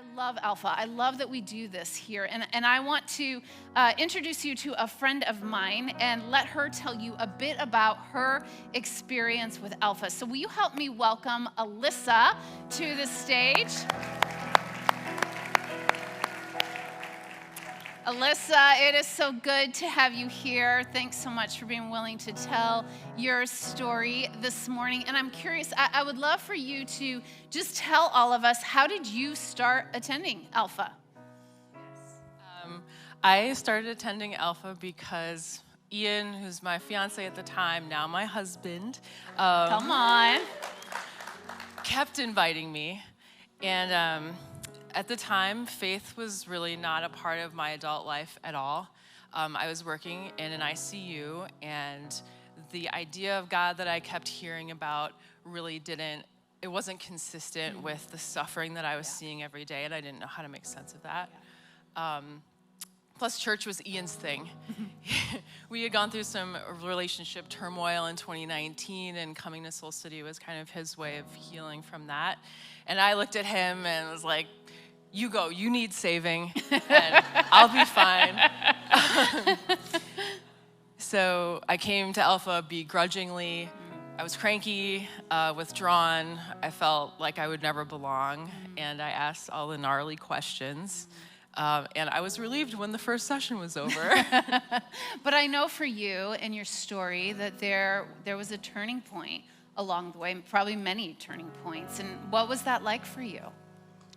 I love Alpha. I love that we do this here. And I want to introduce you to a friend of mine and let her tell you a bit about her experience with Alpha. So will you help me welcome Alyssa to the stage? Alyssa, it is so good to have you here. Thanks so much for being willing to tell your story this morning. And I'm curious, I would love for you to just tell all of us, how did you start attending Alpha? Yes. I started attending Alpha because Ian, who's my fiance at the time, now my husband, Come on. kept inviting me. And at the time, faith was really not a part of my adult life at all. I was working in an ICU, and the idea of God that I kept hearing about really it wasn't consistent with the suffering that I was seeing every day, and I didn't know how to make sense of that. Plus, church was Ian's thing. We had gone through some relationship turmoil in 2019, and coming to Soul City was kind of his way of healing from that. And I looked at him and was like, you go, you need saving, and I'll be fine. So I came to Alpha begrudgingly. I was cranky, withdrawn. I felt like I would never belong, and I asked all the gnarly questions. And I was relieved when the first session was over. But I know for you and your story that there was a turning point along the way, probably many turning points. And what was that like for you?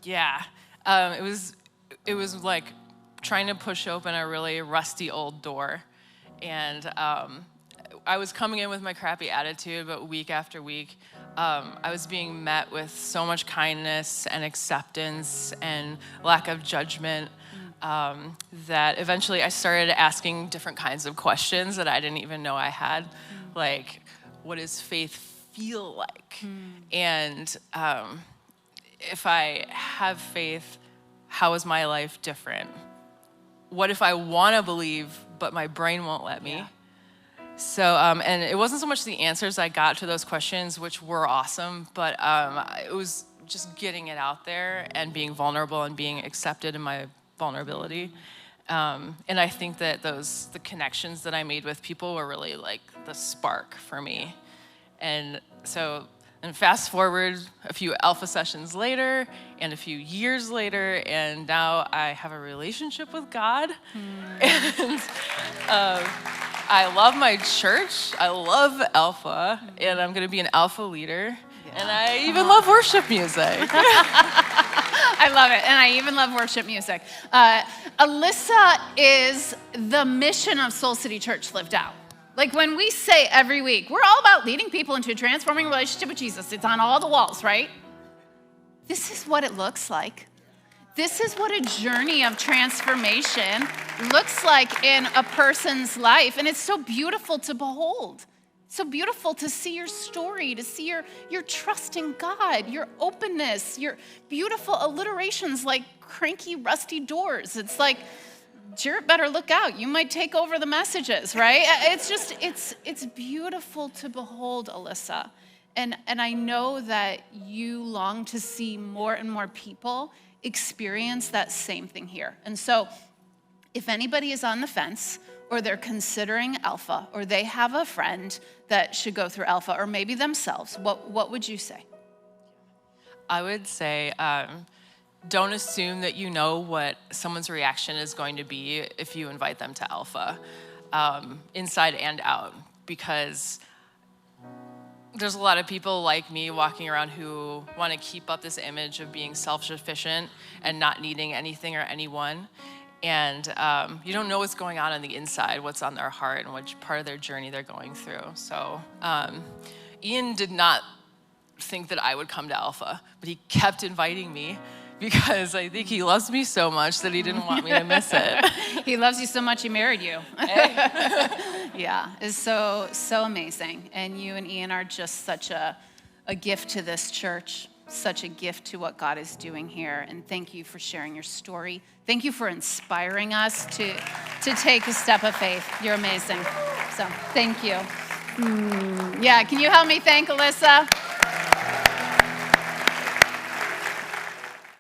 Yeah. It was like trying to push open a really rusty old door. And I was coming in with my crappy attitude, but week after week, I was being met with so much kindness and acceptance and lack of judgment that eventually I started asking different kinds of questions that I didn't even know I had. Like, what does faith feel like? And if I have faith, how is my life different? What if I want to believe, but my brain won't let me? Yeah. So, and it wasn't so much the answers I got to those questions, which were awesome, but it was just getting it out there and being vulnerable and being accepted in my vulnerability. And I think that the connections that I made with people were really like the spark for me. And so, and fast forward a few Alpha sessions later and a few years later, and now I have a relationship with God. And I love my church. I love Alpha, and I'm going to be an Alpha leader. Yeah. And I even love worship music. I love it, and I even love worship music. Alyssa is the mission of Soul City Church lived out. Like when we say every week, we're all about leading people into a transforming relationship with Jesus. It's on all the walls, right? This is what it looks like. This is what a journey of transformation looks like in a person's life. And it's so beautiful to behold. So beautiful to see your story, to see your trust in God, your openness, your beautiful alliterations like cranky, rusty doors. It's like, Jarrett better look out. You might take over the messages, right? It's beautiful to behold, Alyssa. And I know that you long to see more and more people experience that same thing here. And so if anybody is on the fence or they're considering Alpha or they have a friend that should go through Alpha or maybe themselves, what would you say? I would say, don't assume that you know what someone's reaction is going to be if you invite them to Alpha, inside and out, because there's a lot of people like me walking around who want to keep up this image of being self-sufficient and not needing anything or anyone. And you don't know what's going on the inside, what's on their heart, and which part of their journey they're going through. So Ian did not think that I would come to Alpha, but he kept inviting me because I think he loves me so much that he didn't want me to miss it. He loves you so much he married you. Yeah, it's so amazing. And you and Ian are just such a gift to this church, such a gift to what God is doing here. And thank you for sharing your story. Thank you for inspiring us to take a step of faith. You're amazing. So thank you. Yeah, can you help me thank Alyssa?